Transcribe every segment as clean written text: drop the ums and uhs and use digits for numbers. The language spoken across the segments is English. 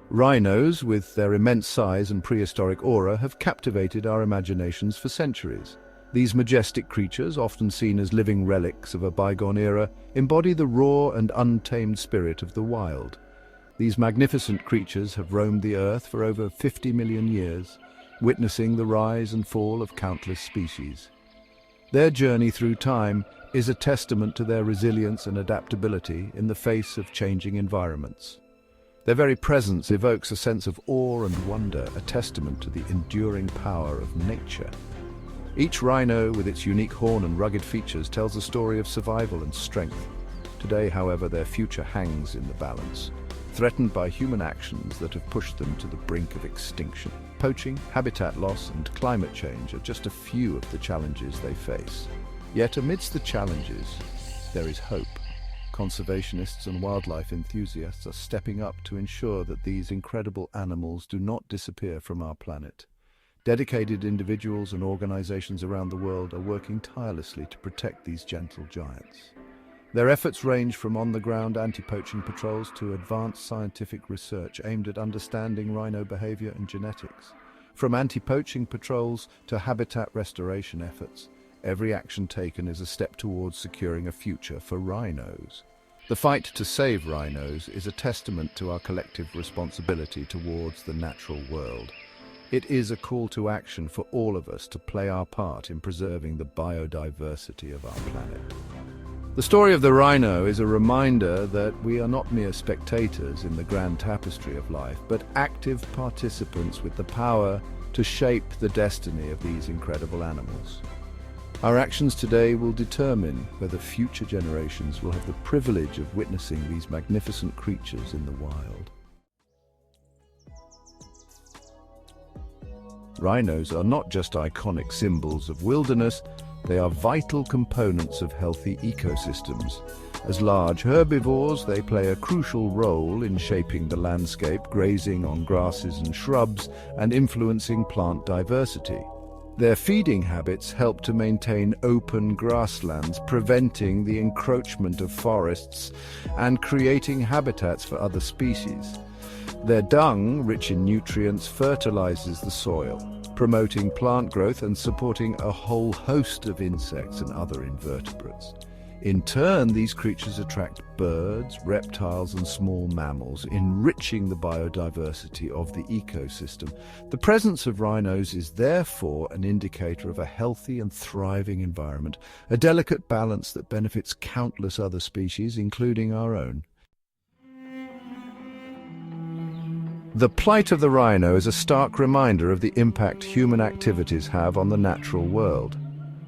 Rhinos, with their immense size and prehistoric aura, have captivated our imaginations for centuries. These majestic creatures, often seen as living relics of a bygone era, embody the raw and untamed spirit of the wild. These magnificent creatures have roamed the earth for over 50 million years, witnessing the rise and fall of countless species. Their journey through time is a testament to their resilience and adaptability in the face of changing environments. Their very presence evokes a sense of awe and wonder, a testament to the enduring power of nature. Each rhino, with its unique horn and rugged features, tells a story of survival and strength. Today, however, their future hangs in the balance, threatened by human actions that have pushed them to the brink of extinction. Poaching, habitat loss, and climate change are just a few of the challenges they face. Yet amidst the challenges, there is hope. Conservationists and wildlife enthusiasts are stepping up to ensure that these incredible animals do not disappear from our planet. Dedicated individuals and organizations around the world are working tirelessly to protect these gentle giants. Their efforts range from on-the-ground anti-poaching patrols to advanced scientific research aimed at understanding rhino behavior and genetics. From anti-poaching patrols to habitat restoration efforts, every action taken is a step towards securing a future for rhinos. The fight to save rhinos is a testament to our collective responsibility towards the natural world. It is a call to action for all of us to play our part in preserving the biodiversity of our planet. The story of the rhino is a reminder that we are not mere spectators in the grand tapestry of life, but active participants with the power to shape the destiny of these incredible animals. Our actions today will determine whether future generations will have the privilege of witnessing these magnificent creatures in the wild. Rhinos are not just iconic symbols of wilderness, they are vital components of healthy ecosystems. As large herbivores, they play a crucial role in shaping the landscape, grazing on grasses and shrubs, and influencing plant diversity. Their feeding habits help to maintain open grasslands, preventing the encroachment of forests and creating habitats for other species. Their dung, rich in nutrients, fertilizes the soil, promoting plant growth and supporting a whole host of insects and other invertebrates. In turn, these creatures attract birds, reptiles, and small mammals, enriching the biodiversity of the ecosystem. The presence of rhinos is therefore an indicator of a healthy and thriving environment, a delicate balance that benefits countless other species, including our own. The plight of the rhino is a stark reminder of the impact human activities have on the natural world.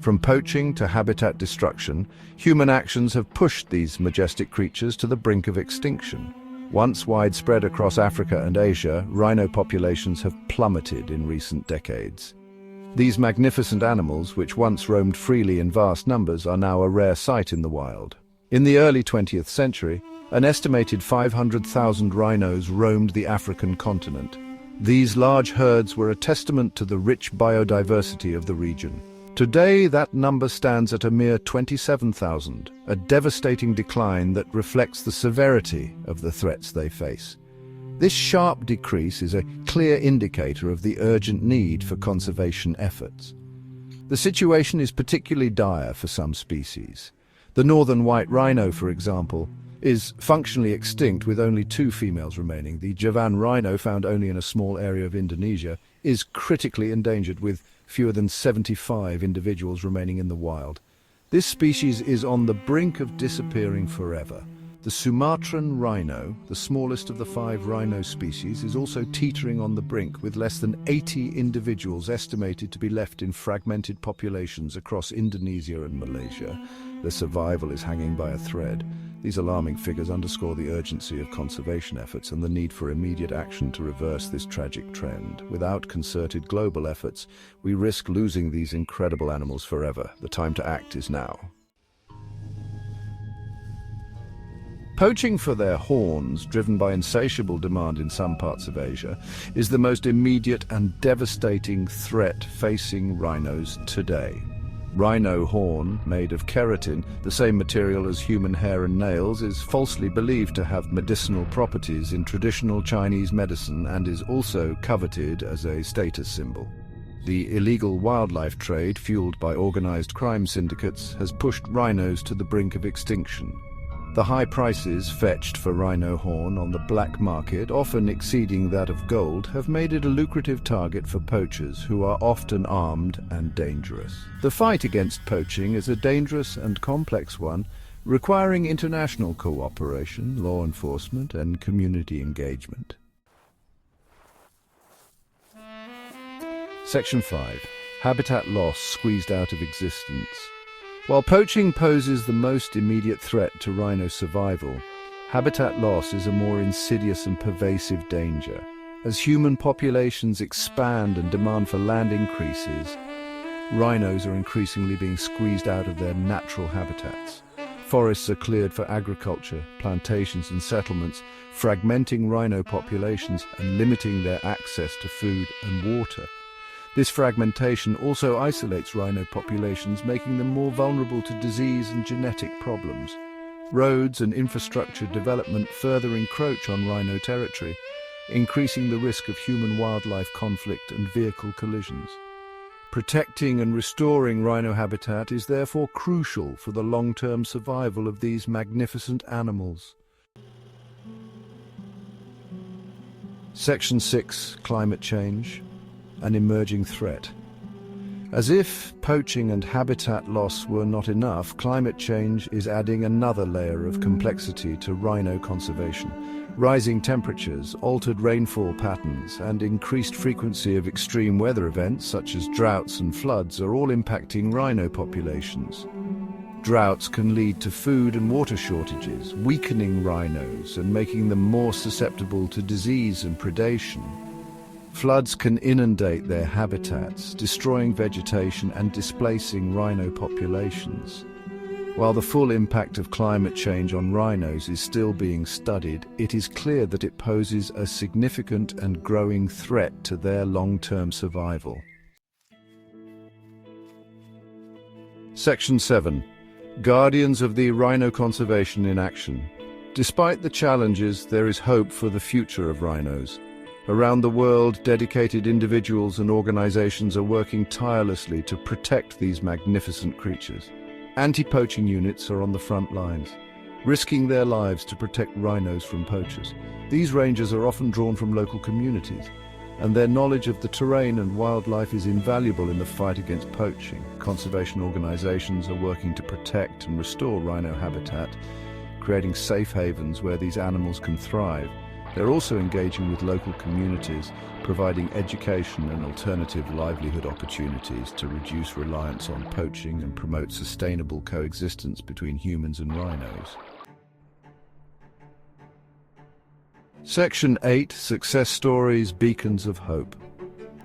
From poaching to habitat destruction, human actions have pushed these majestic creatures to the brink of extinction. Once widespread across Africa and Asia, rhino populations have plummeted in recent decades. These magnificent animals, which once roamed freely in vast numbers, are now a rare sight in the wild. In the early 20th century, an estimated 500,000 rhinos roamed the African continent. These large herds were a testament to the rich biodiversity of the region. Today, that number stands at a mere 27,000, a devastating decline that reflects the severity of the threats they face. This sharp decrease is a clear indicator of the urgent need for conservation efforts. The situation is particularly dire for some species. The northern white rhino, for example, is functionally extinct with only 2 females remaining. The Javan rhino, found only in a small area of Indonesia, is critically endangered with fewer than 75 individuals remaining in the wild. This species is on the brink of disappearing forever. The Sumatran rhino, the smallest of the 5 rhino species, is also teetering on the brink, with less than 80 individuals estimated to be left in fragmented populations across Indonesia and Malaysia. Their survival is hanging by a thread. These alarming figures underscore the urgency of conservation efforts and the need for immediate action to reverse this tragic trend. Without concerted global efforts, we risk losing these incredible animals forever. The time to act is now. Poaching for their horns, driven by insatiable demand in some parts of Asia, is the most immediate and devastating threat facing rhinos today. Rhino horn, made of keratin, the same material as human hair and nails, is falsely believed to have medicinal properties in traditional Chinese medicine and is also coveted as a status symbol. The illegal wildlife trade, fueled by organized crime syndicates, has pushed rhinos to the brink of extinction. The high prices fetched for rhino horn on the black market, often exceeding that of gold, have made it a lucrative target for poachers who are often armed and dangerous. The fight against poaching is a dangerous and complex one, requiring international cooperation, law enforcement, and community engagement. Section 5. Habitat loss squeezed out of existence. While poaching poses the most immediate threat to rhino survival, habitat loss is a more insidious and pervasive danger. As human populations expand and demand for land increases, rhinos are increasingly being squeezed out of their natural habitats. Forests are cleared for agriculture, plantations and settlements, fragmenting rhino populations and limiting their access to food and water. This fragmentation also isolates rhino populations, making them more vulnerable to disease and genetic problems. Roads and infrastructure development further encroach on rhino territory, increasing the risk of human-wildlife conflict and vehicle collisions. Protecting and restoring rhino habitat is therefore crucial for the long-term survival of these magnificent animals. Section 6. Climate change. An emerging threat. As if poaching and habitat loss were not enough, climate change is adding another layer of complexity to rhino conservation. Rising temperatures, altered rainfall patterns, and increased frequency of extreme weather events such as droughts and floods are all impacting rhino populations. Droughts can lead to food and water shortages, weakening rhinos and making them more susceptible to disease and predation. Floods can inundate their habitats, destroying vegetation and displacing rhino populations. While the full impact of climate change on rhinos is still being studied, it is clear that it poses a significant and growing threat to their long-term survival. Section 7. Guardians of the rhino conservation in action. Despite the challenges, there is hope for the future of rhinos. Around the world, dedicated individuals and organizations are working tirelessly to protect these magnificent creatures. Anti-poaching units are on the front lines, risking their lives to protect rhinos from poachers. These rangers are often drawn from local communities, and their knowledge of the terrain and wildlife is invaluable in the fight against poaching. Conservation organizations are working to protect and restore rhino habitat, creating safe havens where these animals can thrive. They're also engaging with local communities, providing education and alternative livelihood opportunities to reduce reliance on poaching and promote sustainable coexistence between humans and rhinos. Section 8. Success Stories, Beacons of Hope.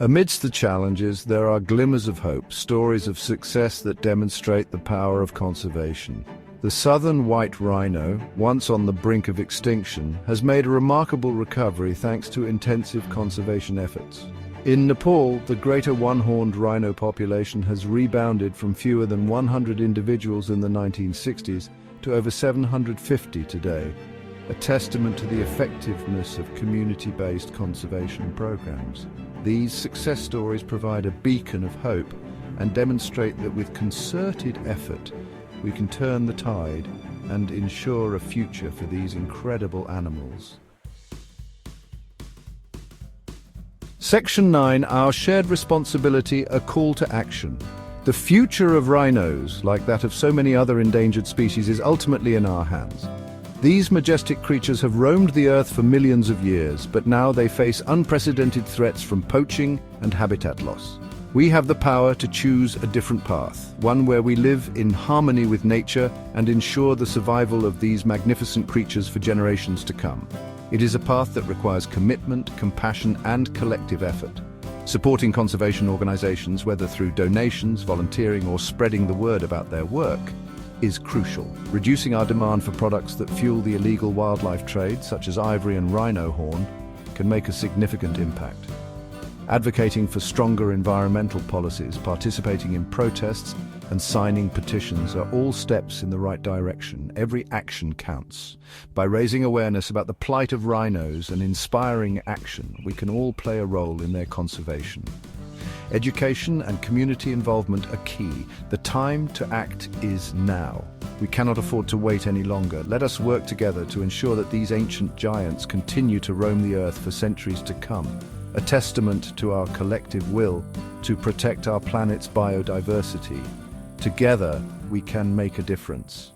Amidst the challenges, there are glimmers of hope, stories of success that demonstrate the power of conservation. The southern white rhino, once on the brink of extinction, has made a remarkable recovery thanks to intensive conservation efforts. In Nepal, the greater one-horned rhino population has rebounded from fewer than 100 individuals in the 1960s to over 750 today, a testament to the effectiveness of community-based conservation programs. These success stories provide a beacon of hope and demonstrate that with concerted effort, we can turn the tide and ensure a future for these incredible animals. Section 9. Our shared responsibility, a call to action. The future of rhinos, like that of so many other endangered species, is ultimately in our hands. These majestic creatures have roamed the earth for millions of years, but now they face unprecedented threats from poaching and habitat loss. We have the power to choose a different path, one where we live in harmony with nature and ensure the survival of these magnificent creatures for generations to come. It is a path that requires commitment, compassion, and collective effort. Supporting conservation organizations, whether through donations, volunteering, or spreading the word about their work, is crucial. Reducing our demand for products that fuel the illegal wildlife trade, such as ivory and rhino horn, can make a significant impact. Advocating for stronger environmental policies, participating in protests, and signing petitions are all steps in the right direction. Every action counts. By raising awareness about the plight of rhinos and inspiring action, we can all play a role in their conservation. Education and community involvement are key. The time to act is now. We cannot afford to wait any longer. Let us work together to ensure that these ancient giants continue to roam the earth for centuries to come. A testament to our collective will to protect our planet's biodiversity. Together, we can make a difference.